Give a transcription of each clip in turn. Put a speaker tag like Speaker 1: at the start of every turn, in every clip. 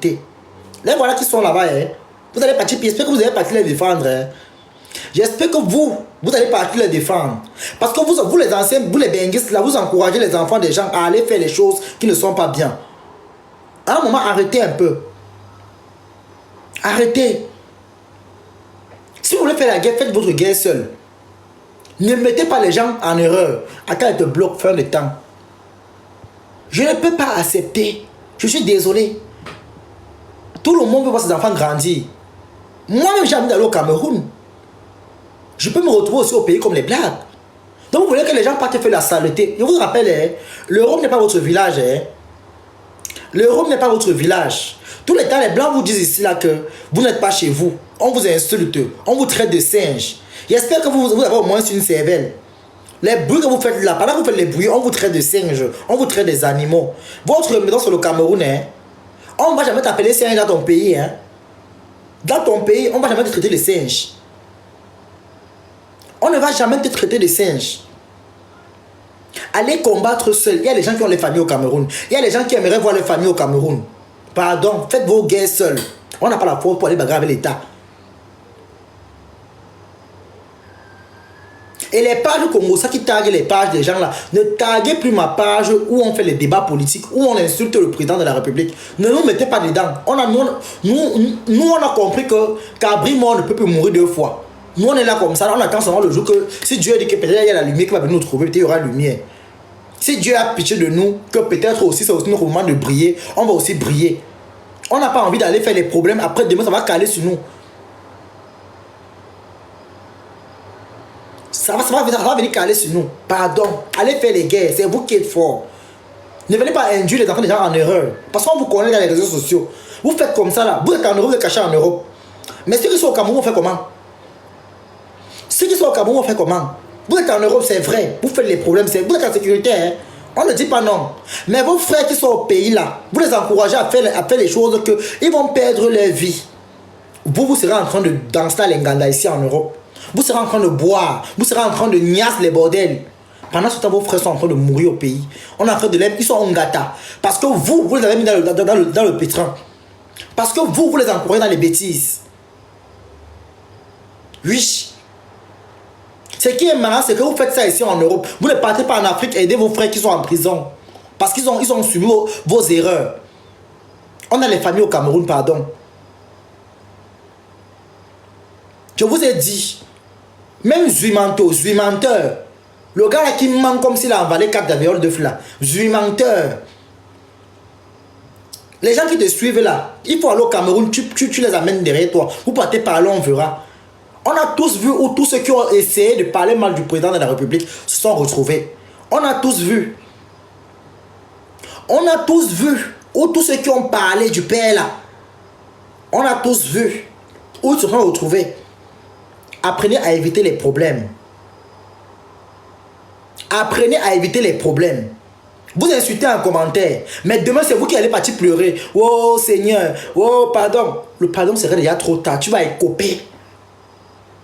Speaker 1: Les voilà qui sont là-bas. Hein. Vous allez partir, j'espère que vous allez partir les défendre. Hein. J'espère que vous allez partir les défendre. Parce que vous les anciens, vous les benguistes, là, vous encouragez les enfants des gens à aller faire les choses qui ne sont pas bien. À un moment, arrêtez un peu. Arrêtez. Si vous voulez faire la guerre, faites votre guerre seul. Ne mettez pas les gens en erreur. Attends, ils te bloquent fin de temps. Je ne peux pas accepter. Je suis désolé. Tout le monde veut voir ses enfants grandir. Moi-même, j'ai envie d'aller au Cameroun. Je peux me retrouver aussi au pays comme les Blacks. Donc vous voulez que les gens partent faire la saleté. Je vous rappelle, hein, l'Europe n'est pas votre village. Hein. L'Europe n'est pas votre village. Tous les temps, les Blancs vous disent ici là que vous n'êtes pas chez vous. On vous insulte. On vous traite de singe. J'espère que vous avez au moins une cervelle. Les bruits que vous faites là, pendant que vous faites les bruits, on vous traite de singes. On vous traite des animaux. Votre maison sur le Cameroun, hein, on ne va jamais t'appeler singe dans ton pays. Hein. Dans ton pays, on ne va jamais te traiter de singe. On ne va jamais te traiter de singe. Allez combattre seul. Il y a les gens qui ont les familles au Cameroun. Il y a les gens qui aimeraient voir les familles au Cameroun. Pardon, faites vos guerres seuls. On n'a pas la force pour aller bagarrer avec l'État. Et les pages Congo, ça qui taguent les pages des gens là, ne taguez plus ma page où on fait les débats politiques, où on insulte le président de la République. Ne nous mettez pas dedans. Nous, on a compris que Cabri mort ne peut plus mourir 2 fois. Nous, on est là comme ça, on attend seulement le jour que si Dieu a dit que peut-être il y a la lumière qui va venir nous trouver, peut-être il y aura la lumière. Si Dieu a pitié de nous, que peut-être aussi c'est aussi notre moment de briller, on va aussi briller. On n'a pas envie d'aller faire les problèmes, après demain ça va caler sur nous. Ça va venir caler sur nous. Pardon. Allez faire les guerres. C'est vous qui êtes forts. Ne venez pas induire les enfants des gens en erreur. Parce qu'on vous connaît dans les réseaux sociaux. Vous faites comme ça là. Vous êtes en Europe, vous êtes cachés en Europe. Mais ceux qui sont au Cameroun, on fait comment? Ceux qui sont au Cameroun, on fait comment? Vous êtes en Europe, c'est vrai. Vous faites les problèmes. Vous êtes en sécurité. Hein? On ne dit pas non. Mais vos frères qui sont au pays là, vous les encouragez à faire les choses qu'ils vont perdre leur vie. Vous serez en train de danser à l'Enganda ici en Europe. Vous serez en train de boire, vous serez en train de niasse les bordels. Pendant ce temps, vos frères sont en train de mourir au pays. On est en train de les... Ils sont en gâta. Parce que vous les avez mis dans le pétrin. Parce que vous les encouragez dans les bêtises. Oui. Ce qui est marrant, c'est que vous faites ça ici en Europe. Vous ne partez pas en Afrique aider vos frères qui sont en prison. Parce qu'ils ont subi vos erreurs. On a les familles au Cameroun, pardon. Je vous ai dit... Même Zuimenteur, le gars là qui ment comme s'il a avalé 4 d'aviol de fla. Zuimenteur. Les gens qui te suivent là, il faut aller au Cameroun, tu les amènes derrière toi. Vous partez par là, on verra. On a tous vu où tous ceux qui ont essayé de parler mal du président de la République se sont retrouvés. On a tous vu. On a tous vu où tous ceux qui ont parlé du père là. On a tous vu où ils se sont retrouvés. Apprenez à éviter les problèmes. Apprenez à éviter les problèmes. Vous insultez en commentaire. Mais demain, c'est vous qui allez partir pleurer. Oh Seigneur. Oh pardon. Le pardon serait déjà trop tard. Tu vas écoper.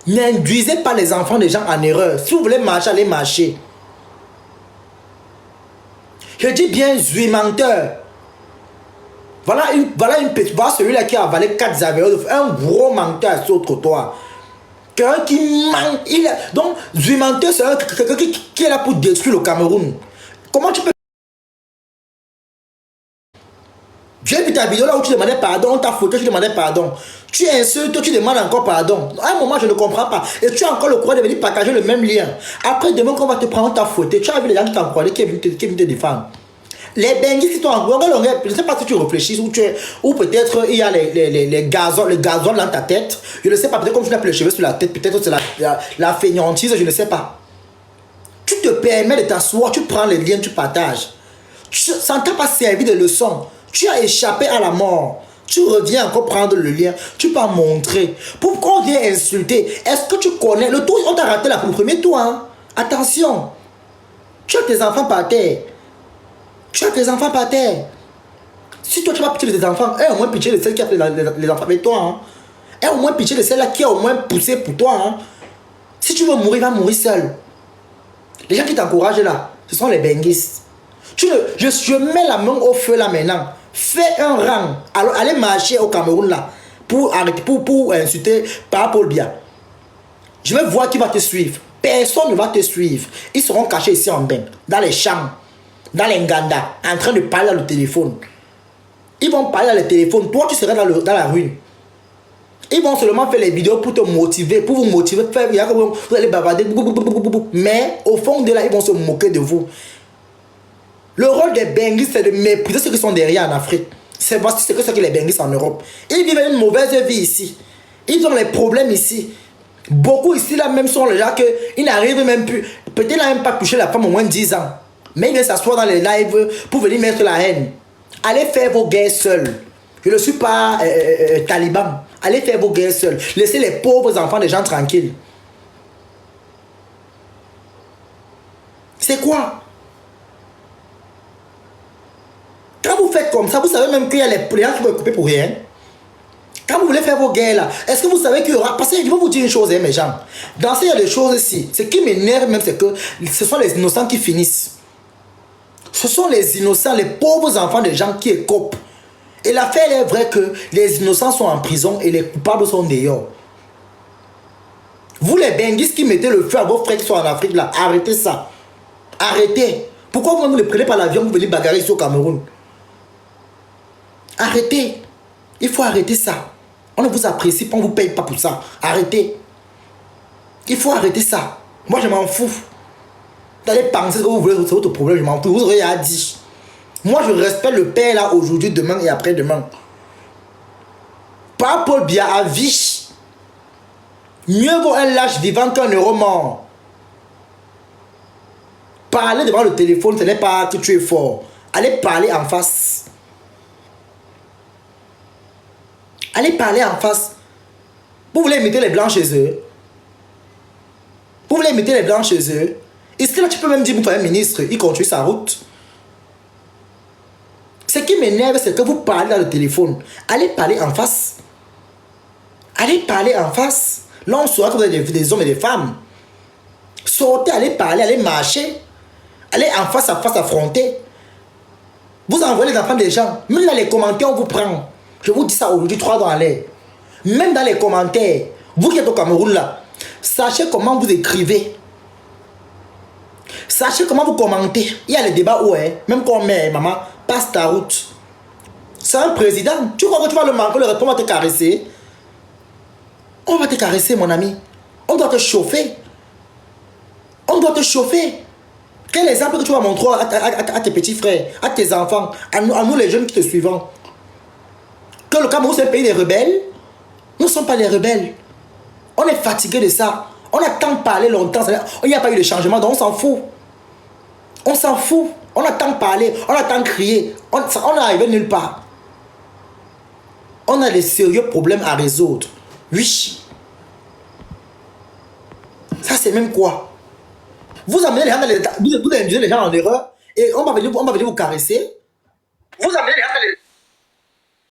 Speaker 1: N'induisez pas les enfants des gens en erreur. Si vous voulez marcher, allez marcher. Je dis bien Zuimenteur. Voilà une petite. Voilà celui-là qui a avalé 4 avions. Un gros menteur sur le trottoir. Quelqu'un qui ment. Donc, Zuimenteur, c'est quelqu'un qui est là pour détruire le Cameroun. Comment tu peux... J'ai vu ta vidéo là où tu demandais pardon, on t'a foutu, tu demandais pardon. Tu insultes, tu demandes encore pardon. À un moment, je ne comprends pas. Et tu as encore le courage de venir partager le même lien. Après, demain, qu'on va te prendre, on t'a foutu. Tu as vu les gens qui t'ont croisé, qui viennent te défendre. Les benguis qui sont en gros, je ne sais pas si tu réfléchis ou peut-être il y a les gazons dans ta tête. Je ne sais pas, peut-être comme tu n'as plus les cheveux sur la tête, peut-être c'est la fainéantise, je ne sais pas. Tu te permets de t'asseoir, tu prends les liens, tu partages. Ça ne t'a pas servi de leçon. Tu as échappé à la mort. Tu reviens encore prendre le lien, tu peux montrer. Pourquoi on vient insulter? Est-ce que tu connais le tour? On t'a raté là pour le premier tour. Hein? Attention. Tu as tes enfants par terre. Tu as tes enfants par terre. Si toi tu vas pitié de tes enfants, aie au moins pitié de celle qui a fait les enfants avec toi. Hein. Aie au moins pitié de celle-là qui a au moins poussé pour toi. Hein. Si tu veux mourir, va mourir seul. Les gens qui t'encouragent là, ce sont les benguistes. Je mets la main au feu là maintenant. Fais un rang. Alors, allez marcher au Cameroun là pour insulter par Paul Biya. Je vais voir qui va te suivre. Personne ne va te suivre. Ils seront cachés ici en bain, dans les champs, dans les Nganda, en train de parler dans le téléphone. Ils vont parler dans le téléphone. Toi, tu seras dans la rue. Ils vont seulement faire les vidéos pour te motiver, pour vous motiver, vous allez bavarder. Mais au fond de là, ils vont se moquer de vous. Le rôle des Benguis, c'est de mépriser ceux qui sont derrière en Afrique. C'est voici ce que sont les Benguis en Europe. Ils vivent une mauvaise vie ici. Ils ont les problèmes ici. Beaucoup ici, là, même sont les gens qu'ils n'arrivent même plus. Peut-être qu'ils n'ont même pas touché la femme au moins 10 ans. Mais ils viennent s'asseoir dans les lives pour venir mettre la haine. Allez faire vos guerres seuls. Je ne suis pas taliban. Allez faire vos guerres seuls. Laissez les pauvres enfants des gens tranquilles. C'est quoi? Quand vous faites comme ça, vous savez même qu'il y a les gens qui vont couper pour rien. Quand vous voulez faire vos guerres là, est-ce que vous savez qu'il y aura... Parce que je vais vous dire une chose, hein, mes gens. Dans ces des choses ici, ce qui m'énerve même, c'est que ce sont les innocents qui finissent. Ce sont les innocents, les pauvres enfants des gens qui écopent. Et l'affaire est vraie que les innocents sont en prison et les coupables sont dehors. Vous les Benguis qui mettez le feu à vos frères qui sont en Afrique là, arrêtez ça. Arrêtez. Pourquoi vous ne le prenez pas l'avion, vous venez bagarrer ici au Cameroun? Arrêtez. Il faut arrêter ça. On ne vous apprécie pas, on ne vous paye pas pour ça. Arrêtez. Il faut arrêter ça. Moi, je m'en fous. Vous allez penser ce que vous voulez, c'est votre problème, je m'en fous. Vous aurez à dire. Moi, je respecte le père là aujourd'hui, demain et après-demain. Pas Paul Biya à vie. Mieux vaut un lâche vivant qu'un heureux mort. Parler devant le téléphone, ce n'est pas que tu es fort. Allez parler en face. Allez parler en face. Vous voulez imiter les blancs chez eux? Vous voulez imiter les blancs chez eux? Est-ce que là tu peux même dire, vous faites un ministre, il continue sa route? Ce qui m'énerve, c'est que vous parlez dans le téléphone. Allez parler en face. Allez parler en face. Là, on saura que vous êtes des hommes et des femmes. Sortez, allez parler, allez marcher. Allez en face à face affronter. Vous envoyez les enfants des gens. Même dans les commentaires, on vous prend. Je vous dis ça aujourd'hui, 3 dans l'air. Même dans les commentaires, vous qui êtes au Cameroun là, sachez comment vous écrivez. Sachez comment vous commentez. Il y a les débats où, même quand on met, maman, passe ta route. C'est un président. Tu crois que tu vas le manquer, le répondre, on va te caresser. On va te caresser, mon ami. On doit te chauffer. On doit te chauffer. Quel exemple que tu vas montrer à tes petits frères, à tes enfants, à nous les jeunes qui te suivons? Que le Cameroun c'est un pays des rebelles? Nous ne sommes pas des rebelles. On est fatigué de ça. On a tant parlé longtemps. Il n'y a pas eu de changement, donc on s'en fout. On s'en fout. On a tant parlé, on a tant crié. On n'est arrivé nulle part. On a des sérieux problèmes à résoudre. Oui. Ça, c'est même quoi? Vous amenez les gens dans les... Vous induisez les gens en erreur et on va venir vous caresser. Vous amenez les gens dans les...